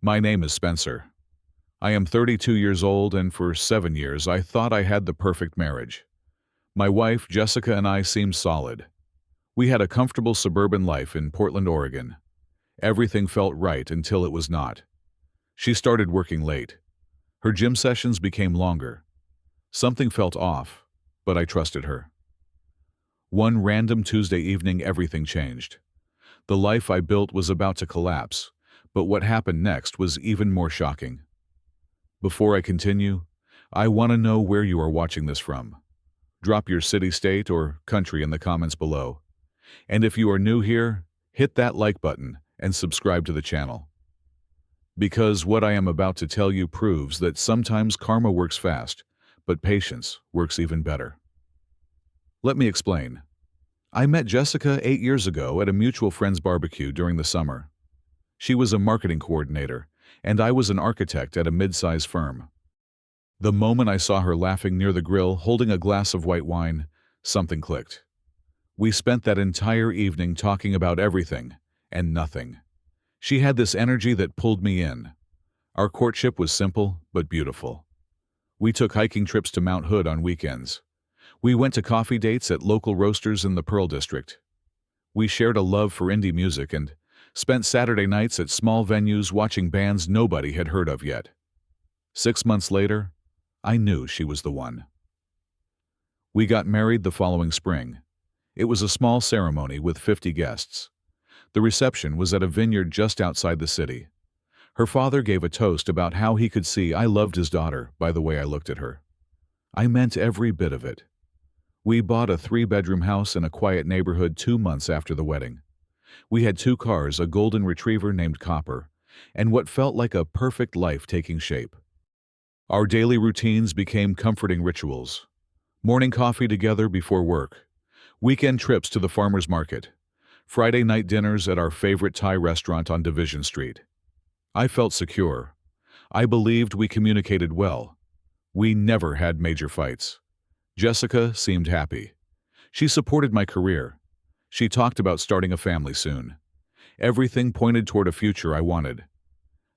My name is Spencer. I am 32 years old, and for 7 years I thought I had the perfect marriage. My wife, Jessica, and I seemed solid. We had a comfortable suburban life in Portland, Oregon. Everything felt right until it was not. She started working late. Her gym sessions became longer. Something felt off, but I trusted her. One random Tuesday evening, everything changed. The life I built was about to collapse, but what happened next was even more shocking. Before I continue, I want to know where you are watching this from. Drop your city, state, or country in the comments below. And if you are new here, hit that like button and subscribe to the channel. Because what I am about to tell you proves that sometimes karma works fast, but patience works even better. Let me explain. I met Jessica 8 years ago at a mutual friend's barbecue during the summer. She was a marketing coordinator, and I was an architect at a mid-sized firm. The moment I saw her laughing near the grill, holding a glass of white wine, something clicked. We spent that entire evening talking about everything and nothing. She had this energy that pulled me in. Our courtship was simple but beautiful. We took hiking trips to Mount Hood on weekends. We went to coffee dates at local roasters in the Pearl District. We shared a love for indie music and spent Saturday nights at small venues watching bands nobody had heard of yet. 6 months later, I knew she was the one. We got married the following spring. It was a small ceremony with 50 guests. The reception was at a vineyard just outside the city. Her father gave a toast about how he could see I loved his daughter by the way I looked at her. I meant every bit of it. We bought a 3-bedroom house in a quiet neighborhood 2 months after the wedding. We had 2 cars, a golden retriever named Copper, and what felt like a perfect life taking shape. Our daily routines became comforting rituals. Morning coffee together before work. Weekend trips to the farmer's market. Friday night dinners at our favorite Thai restaurant on Division Street. I felt secure. I believed we communicated well. We never had major fights. Jessica seemed happy. She supported my career. She talked about starting a family soon. Everything pointed toward a future I wanted.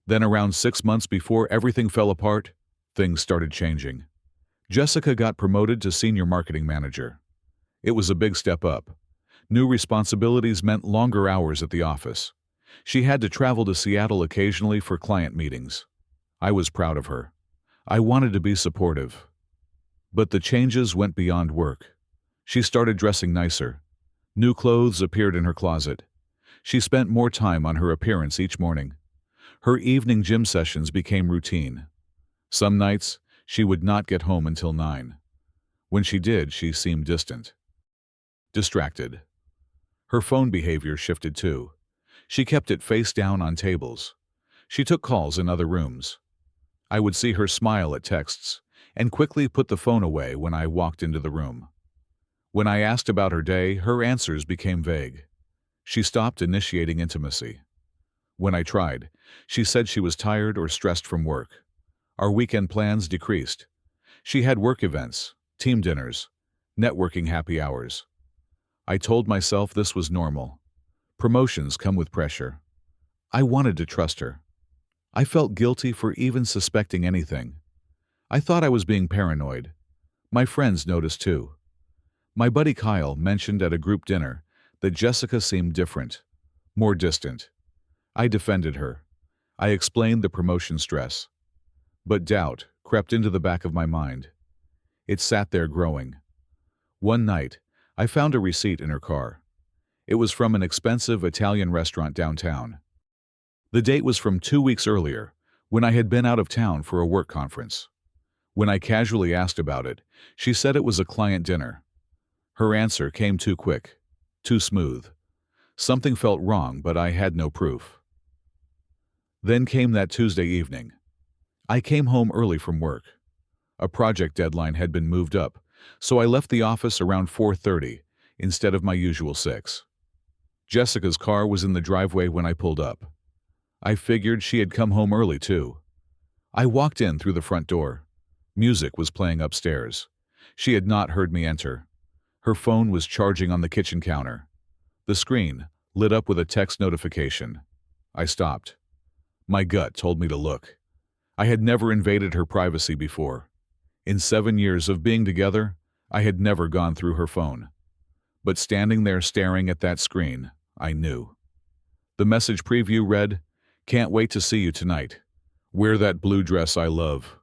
Then around 6 months before everything fell apart, things started changing. Jessica got promoted to senior marketing manager. It was a big step up. New responsibilities meant longer hours at the office. She had to travel to Seattle occasionally for client meetings. I was proud of her. I wanted to be supportive. But the changes went beyond work. She started dressing nicer. New clothes appeared in her closet. She spent more time on her appearance each morning. Her evening gym sessions became routine. Some nights, she would not get home until 9. When she did, she seemed distant. Distracted. Her phone behavior shifted too. She kept it face down on tables. She took calls in other rooms. I would see her smile at texts and quickly put the phone away when I walked into the room. When I asked about her day, her answers became vague. She stopped initiating intimacy. When I tried, she said she was tired or stressed from work. Our weekend plans decreased. She had work events, team dinners, networking happy hours. I told myself this was normal. Promotions come with pressure. I wanted to trust her. I felt guilty for even suspecting anything. I thought I was being paranoid. My friends noticed too. My buddy Kyle mentioned at a group dinner that Jessica seemed different, more distant. I defended her. I explained the promotion stress. But doubt crept into the back of my mind. It sat there growing. One night, I found a receipt in her car. It was from an expensive Italian restaurant downtown. The date was from 2 weeks earlier, when I had been out of town for a work conference. When I casually asked about it, she said it was a client dinner. Her answer came too quick, too smooth. Something felt wrong, but I had no proof. Then came that Tuesday evening. I came home early from work. A project deadline had been moved up, so I left the office around 4:30 instead of my usual 6. Jessica's car was in the driveway when I pulled up. I figured she had come home early too. I walked in through the front door. Music was playing upstairs. She had not heard me enter. Her phone was charging on the kitchen counter. The screen lit up with a text notification. I stopped. My gut told me to look. I had never invaded her privacy before. In 7 years of being together, I had never gone through her phone. But standing there staring at that screen, I knew. The message preview read, "Can't wait to see you tonight. Wear that blue dress I love."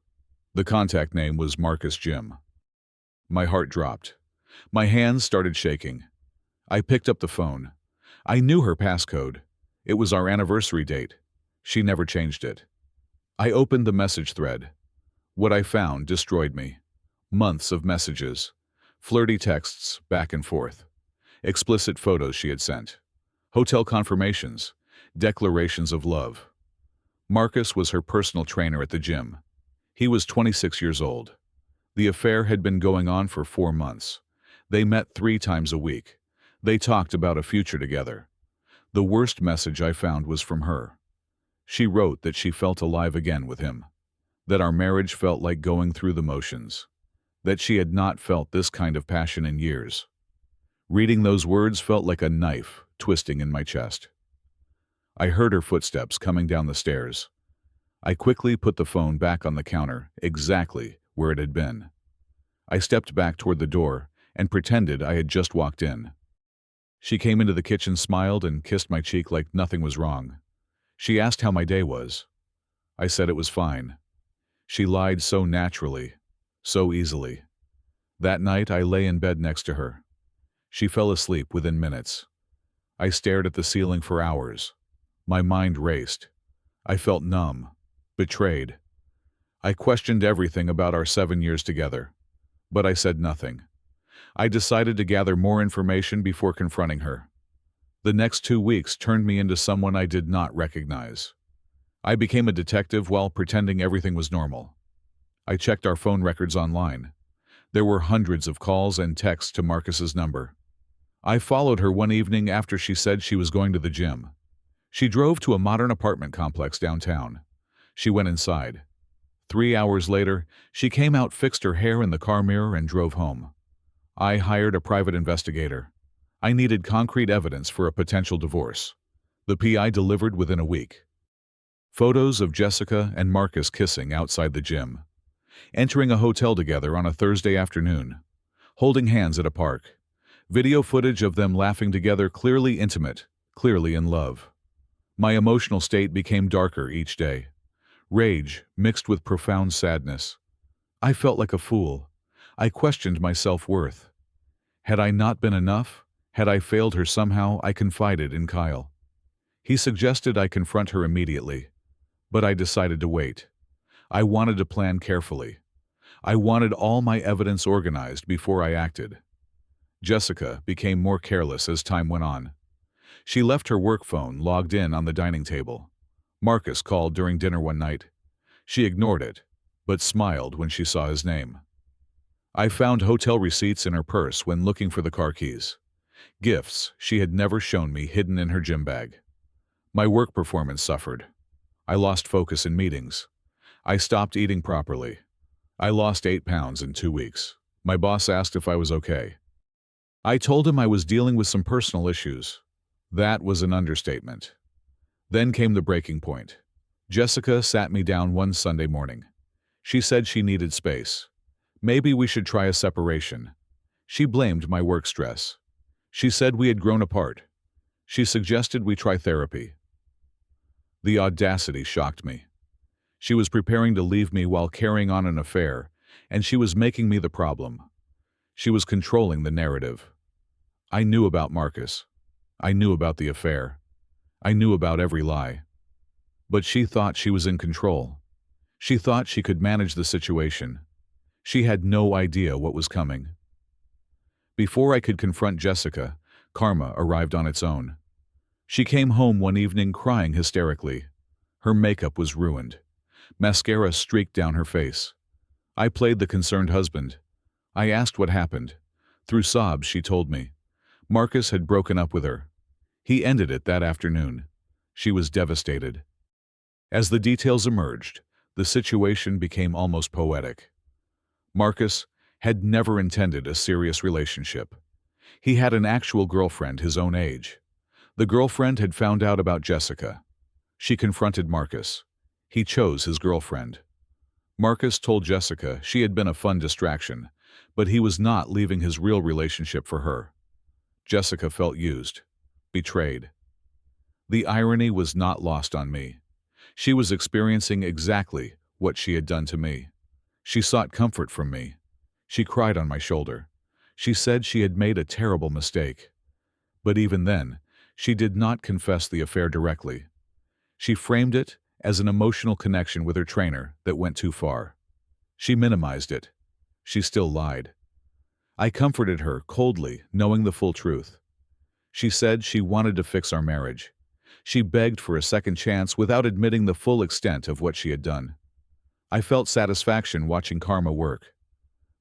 The contact name was Marcus Jim. My heart dropped. My hands started shaking. I picked up the phone. I knew her passcode. It was our anniversary date. She never changed it. I opened the message thread. What I found destroyed me. Months of messages. Flirty texts back and forth. Explicit photos she had sent. Hotel confirmations. Declarations of love. Marcus was her personal trainer at the gym. He was 26 years old. The affair had been going on for 4 months. They met 3 times a week. They talked about a future together. The worst message I found was from her. She wrote that she felt alive again with him. That our marriage felt like going through the motions. That she had not felt this kind of passion in years. Reading those words felt like a knife twisting in my chest. I heard her footsteps coming down the stairs. I quickly put the phone back on the counter, exactly where it had been. I stepped back toward the door and pretended I had just walked in. She came into the kitchen, smiled, and kissed my cheek like nothing was wrong. She asked how my day was. I said it was fine. She lied so naturally, so easily. That night I lay in bed next to her. She fell asleep within minutes. I stared at the ceiling for hours. My mind raced. I felt numb, betrayed. I questioned everything about our 7 years together, but I said nothing. I decided to gather more information before confronting her. The next 2 weeks turned me into someone I did not recognize. I became a detective while pretending everything was normal. I checked our phone records online. There were hundreds of calls and texts to Marcus's number. I followed her one evening after she said she was going to the gym. She drove to a modern apartment complex downtown. She went inside. 3 hours later, she came out, fixed her hair in the car mirror, and drove home. I hired a private investigator. I needed concrete evidence for a potential divorce. The PI delivered within a week. Photos of Jessica and Marcus kissing outside the gym. Entering a hotel together on a Thursday afternoon. Holding hands at a park. Video footage of them laughing together, clearly intimate, clearly in love. My emotional state became darker each day. Rage mixed with profound sadness. I felt like a fool. I questioned my self-worth. Had I not been enough? Had I failed her somehow? I confided in Kyle. He suggested I confront her immediately, but I decided to wait. I wanted to plan carefully. I wanted all my evidence organized before I acted. Jessica became more careless as time went on. She left her work phone logged in on the dining table. Marcus called during dinner one night. She ignored it, but smiled when she saw his name. I found hotel receipts in her purse when looking for the car keys. Gifts she had never shown me hidden in her gym bag. My work performance suffered. I lost focus in meetings. I stopped eating properly. I lost 8 pounds in 2 weeks. My boss asked if I was okay. I told him I was dealing with some personal issues. That was an understatement. Then came the breaking point. Jessica sat me down one Sunday morning. She said she needed space. Maybe we should try a separation. She blamed my work stress. She said we had grown apart. She suggested we try therapy. The audacity shocked me. She was preparing to leave me while carrying on an affair, and she was making me the problem. She was controlling the narrative. I knew about Marcus. I knew about the affair. I knew about every lie. But she thought she was in control. She thought she could manage the situation. She had no idea what was coming. Before I could confront Jessica, karma arrived on its own. She came home one evening crying hysterically. Her makeup was ruined. Mascara streaked down her face. I played the concerned husband. I asked what happened. Through sobs, she told me. Marcus had broken up with her. He ended it that afternoon. She was devastated. As the details emerged, the situation became almost poetic. Marcus had never intended a serious relationship. He had an actual girlfriend his own age. The girlfriend had found out about Jessica. She confronted Marcus. He chose his girlfriend. Marcus told Jessica she had been a fun distraction, but he was not leaving his real relationship for her. Jessica felt used, betrayed. The irony was not lost on me. She was experiencing exactly what she had done to me. She sought comfort from me. She cried on my shoulder. She said she had made a terrible mistake. But even then, she did not confess the affair directly. She framed it as an emotional connection with her trainer that went too far. She minimized it. She still lied. I comforted her coldly, knowing the full truth. She said she wanted to fix our marriage. She begged for a second chance without admitting the full extent of what she had done. I felt satisfaction watching karma work.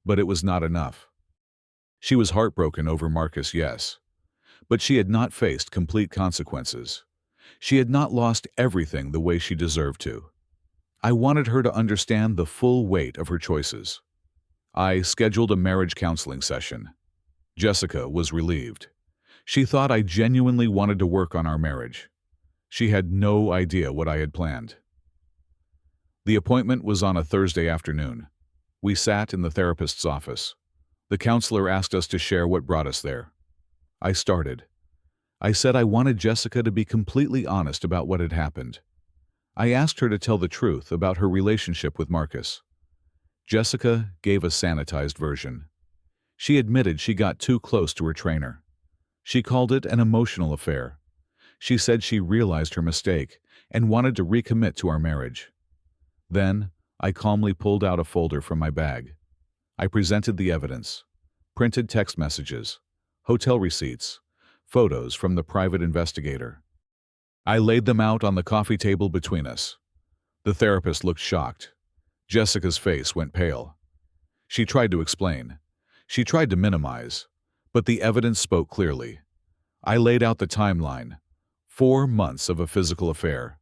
But it was not enough. She was heartbroken over Marcus, yes. But she had not faced complete consequences. She had not lost everything the way she deserved to. I wanted her to understand the full weight of her choices. I scheduled a marriage counseling session. Jessica was relieved. She thought I genuinely wanted to work on our marriage. She had no idea what I had planned. The appointment was on a Thursday afternoon. We sat in the therapist's office. The counselor asked us to share what brought us there. I started. I said I wanted Jessica to be completely honest about what had happened. I asked her to tell the truth about her relationship with Marcus. Jessica gave a sanitized version. She admitted she got too close to her trainer. She called it an emotional affair. She said she realized her mistake and wanted to recommit to our marriage. Then, I calmly pulled out a folder from my bag. I presented the evidence: printed text messages, hotel receipts, photos from the private investigator. I laid them out on the coffee table between us. The therapist looked shocked. Jessica's face went pale. She tried to explain. She tried to minimize. But the evidence spoke clearly. I laid out the timeline. 4 months of a physical affair.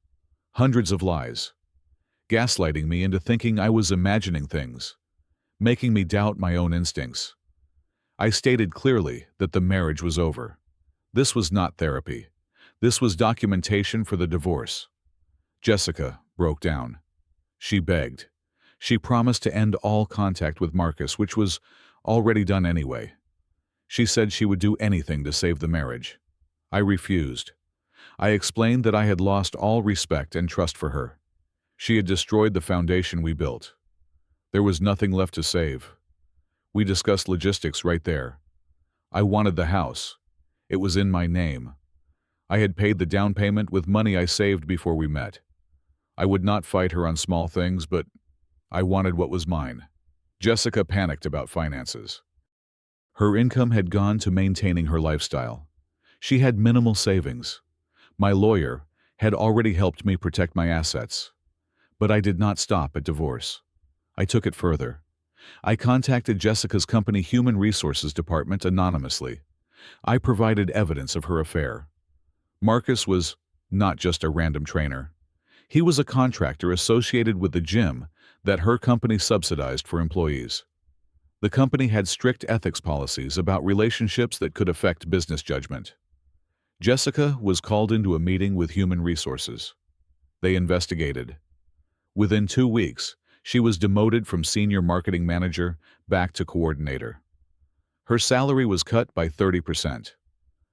Hundreds of lies. Gaslighting me into thinking I was imagining things. Making me doubt my own instincts. I stated clearly that the marriage was over. This was not therapy. This was documentation for the divorce. Jessica broke down. She begged. She promised to end all contact with Marcus, which was already done anyway. She said she would do anything to save the marriage. I refused. I explained that I had lost all respect and trust for her. She had destroyed the foundation we built. There was nothing left to save. We discussed logistics right there. I wanted the house. It was in my name. I had paid the down payment with money I saved before we met. I would not fight her on small things, but I wanted what was mine. Jessica panicked about finances. Her income had gone to maintaining her lifestyle. She had minimal savings. My lawyer had already helped me protect my assets. But I did not stop at divorce. I took it further. I contacted Jessica's company Human Resources Department anonymously. I provided evidence of her affair. Marcus was not just a random trainer. He was a contractor associated with the gym that her company subsidized for employees. The company had strict ethics policies about relationships that could affect business judgment. Jessica was called into a meeting with Human Resources. They investigated. Within 2 weeks, she was demoted from senior marketing manager back to coordinator. Her salary was cut by 30%.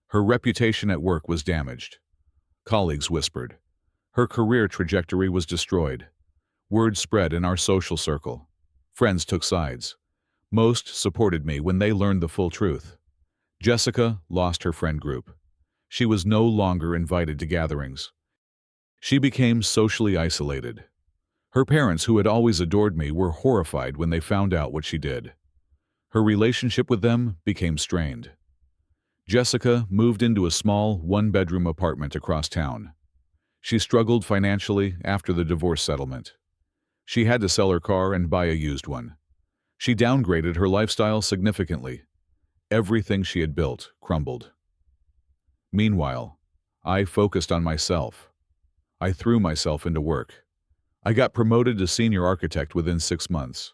Her reputation at work was damaged. Colleagues whispered. Her career trajectory was destroyed. Word spread in our social circle. Friends took sides. Most supported me when they learned the full truth. Jessica lost her friend group. She was no longer invited to gatherings. She became socially isolated. Her parents, who had always adored me, were horrified when they found out what she did. Her relationship with them became strained. Jessica moved into a small, one-bedroom apartment across town. She struggled financially after the divorce settlement. She had to sell her car and buy a used one. She downgraded her lifestyle significantly. Everything she had built crumbled. Meanwhile, I focused on myself. I threw myself into work. I got promoted to senior architect within 6 months.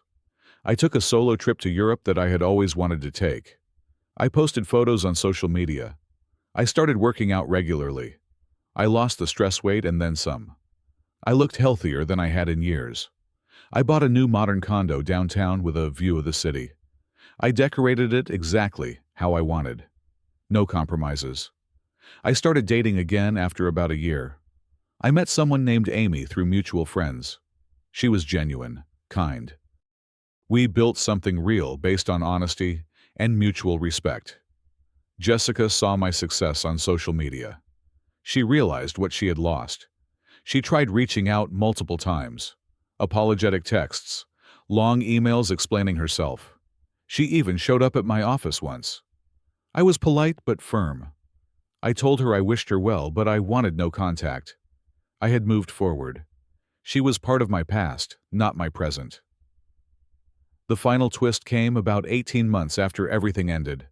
I took a solo trip to Europe that I had always wanted to take. I posted photos on social media. I started working out regularly. I lost the stress weight and then some. I looked healthier than I had in years. I bought a new modern condo downtown with a view of the city. I decorated it exactly how I wanted. No compromises. I started dating again after about a year. I met someone named Amy through mutual friends. She was genuine, kind. We built something real based on honesty and mutual respect. Jessica saw my success on social media. She realized what she had lost. She tried reaching out multiple times. Apologetic texts, long emails explaining herself. She even showed up at my office once. I was polite but firm. I told her I wished her well, but I wanted no contact. I had moved forward. She was part of my past, not my present. The final twist came about 18 months after everything ended.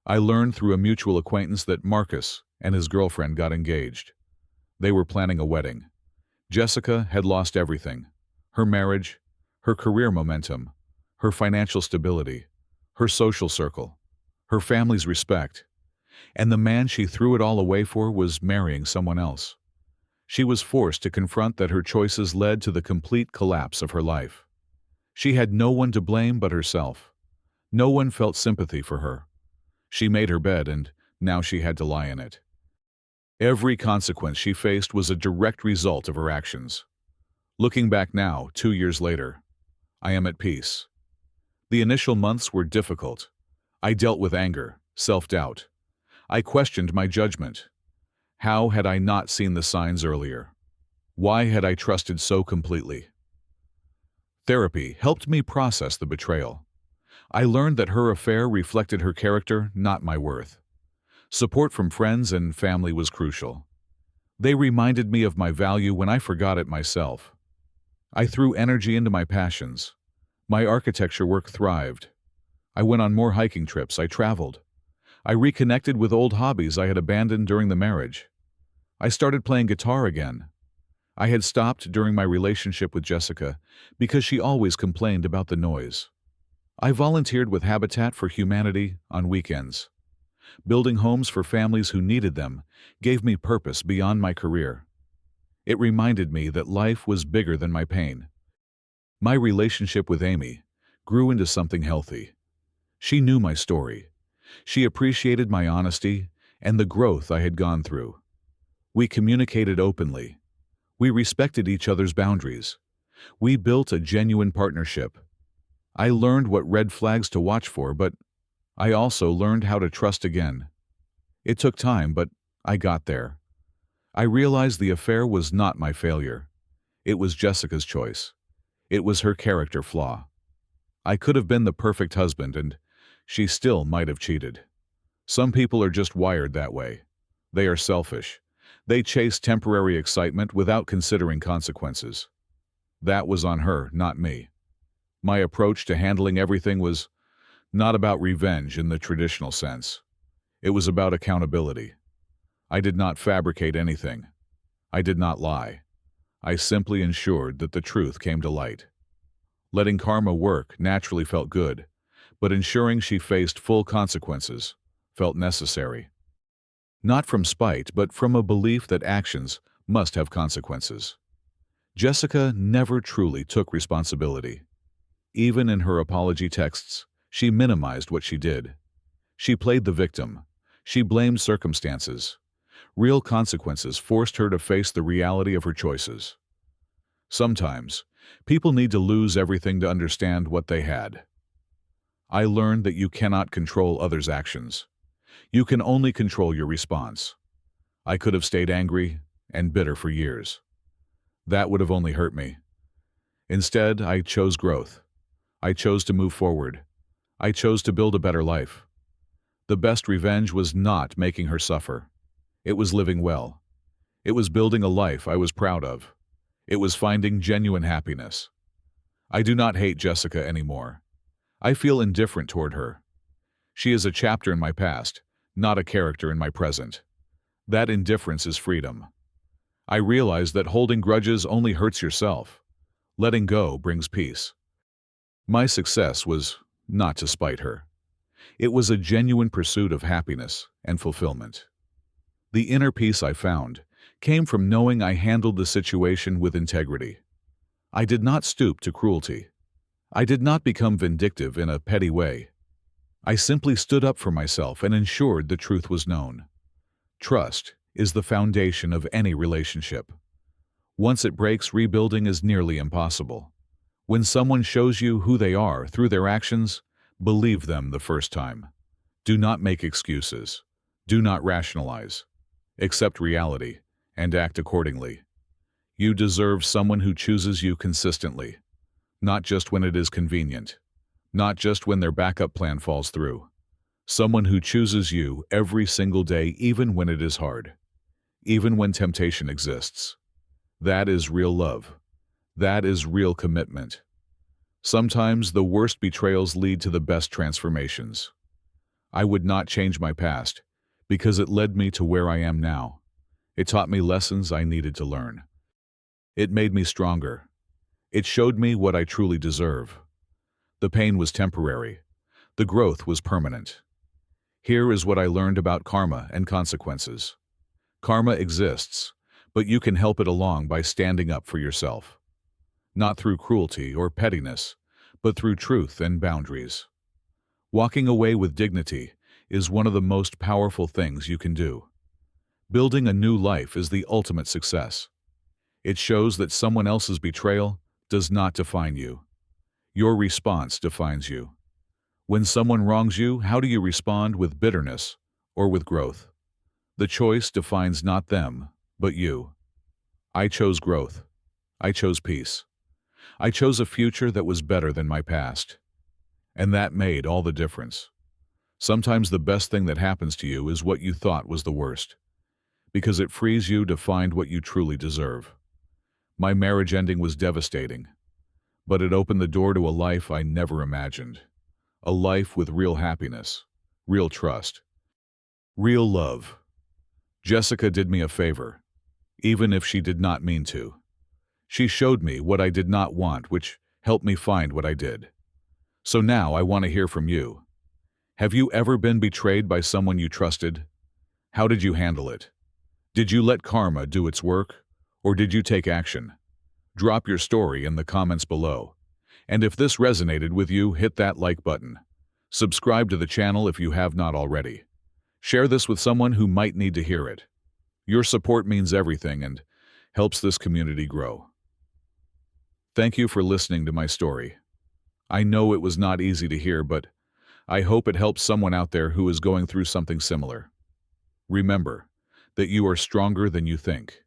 I learned through a mutual acquaintance that Marcus and his girlfriend got engaged. They were planning a wedding. Jessica had lost everything: her marriage, her career momentum, her financial stability, her social circle, her family's respect, and the man she threw it all away for was marrying someone else. She was forced to confront that her choices led to the complete collapse of her life. She had no one to blame but herself. No one felt sympathy for her. She made her bed, and now she had to lie in it. Every consequence she faced was a direct result of her actions. Looking back now, 2 years later, I am at peace. The initial months were difficult. I dealt with anger, self-doubt. I questioned my judgment. How had I not seen the signs earlier? Why had I trusted so completely? Therapy helped me process the betrayal. I learned that her affair reflected her character, not my worth. Support from friends and family was crucial. They reminded me of my value when I forgot it myself. I threw energy into my passions. My architecture work thrived. I went on more hiking trips. I traveled. I reconnected with old hobbies I had abandoned during the marriage. I started playing guitar again. I had stopped during my relationship with Jessica because she always complained about the noise. I volunteered with Habitat for Humanity on weekends. Building homes for families who needed them gave me purpose beyond my career. It reminded me that life was bigger than my pain. My relationship with Amy grew into something healthy. She knew my story. She appreciated my honesty and the growth I had gone through. We communicated openly. We respected each other's boundaries. We built a genuine partnership. I learned what red flags to watch for, but I also learned how to trust again. It took time, but I got there. I realized the affair was not my failure. It was Jessica's choice. It was her character flaw. I could have been the perfect husband, and she still might have cheated. Some people are just wired that way. They are selfish. They chase temporary excitement without considering consequences. That was on her, not me. My approach to handling everything was not about revenge in the traditional sense. It was about accountability. I did not fabricate anything. I did not lie. I simply ensured that the truth came to light. Letting karma work naturally felt good, but ensuring she faced full consequences felt necessary. Not from spite, but from a belief that actions must have consequences. Jessica never truly took responsibility. Even in her apology texts, she minimized what she did. She played the victim. She blamed circumstances. Real consequences forced her to face the reality of her choices. Sometimes, people need to lose everything to understand what they had. I learned that you cannot control others' actions. You can only control your response. I could have stayed angry and bitter for years. That would have only hurt me. Instead, I chose growth. I chose to move forward. I chose to build a better life. The best revenge was not making her suffer. It was living well. It was building a life I was proud of. It was finding genuine happiness. I do not hate Jessica anymore. I feel indifferent toward her. She is a chapter in my past, not a character in my present. That indifference is freedom. I realize that holding grudges only hurts yourself. Letting go brings peace. My success was not to spite her. It was a genuine pursuit of happiness and fulfillment. The inner peace I found came from knowing I handled the situation with integrity. I did not stoop to cruelty. I did not become vindictive in a petty way. I simply stood up for myself and ensured the truth was known. Trust is the foundation of any relationship. Once it breaks, rebuilding is nearly impossible. When someone shows you who they are through their actions, believe them the first time. Do not make excuses. Do not rationalize. Accept reality and act accordingly. You deserve someone who chooses you consistently, not just when it is convenient, not just when their backup plan falls through. Someone who chooses you every single day, even when it is hard, even when temptation exists. That is real love. That is real commitment. Sometimes the worst betrayals lead to the best transformations. I would not change my past because it led me to where I am now. It taught me lessons I needed to learn. It made me stronger. It showed me what I truly deserve. The pain was temporary. The growth was permanent. Here is what I learned about karma and consequences. Karma exists, but you can help it along by standing up for yourself. Not through cruelty or pettiness, but through truth and boundaries. Walking away with dignity is one of the most powerful things you can do. Building a new life is the ultimate success. It shows that someone else's betrayal does not define you. Your response defines you. When someone wrongs you, how do you respond, with bitterness or with growth? The choice defines not them, but you. I chose growth. I chose peace. I chose a future that was better than my past. And that made all the difference. Sometimes the best thing that happens to you is what you thought was the worst, because it frees you to find what you truly deserve. My marriage ending was devastating, but it opened the door to a life I never imagined. A life with real happiness, real trust, real love. Jessica did me a favor, even if she did not mean to. She showed me what I did not want, which helped me find what I did. So now I want to hear from you. Have you ever been betrayed by someone you trusted? How did you handle it? Did you let karma do its work, or did you take action? Drop your story in the comments below. And if this resonated with you, hit that like button. Subscribe to the channel if you have not already. Share this with someone who might need to hear it. Your support means everything and helps this community grow. Thank you for listening to my story. I know it was not easy to hear, but I hope it helps someone out there who is going through something similar. Remember that you are stronger than you think.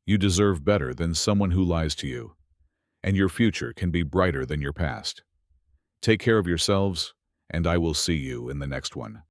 You deserve better than someone who lies to you, and your future can be brighter than your past. Take care of yourselves, and I will see you in the next one.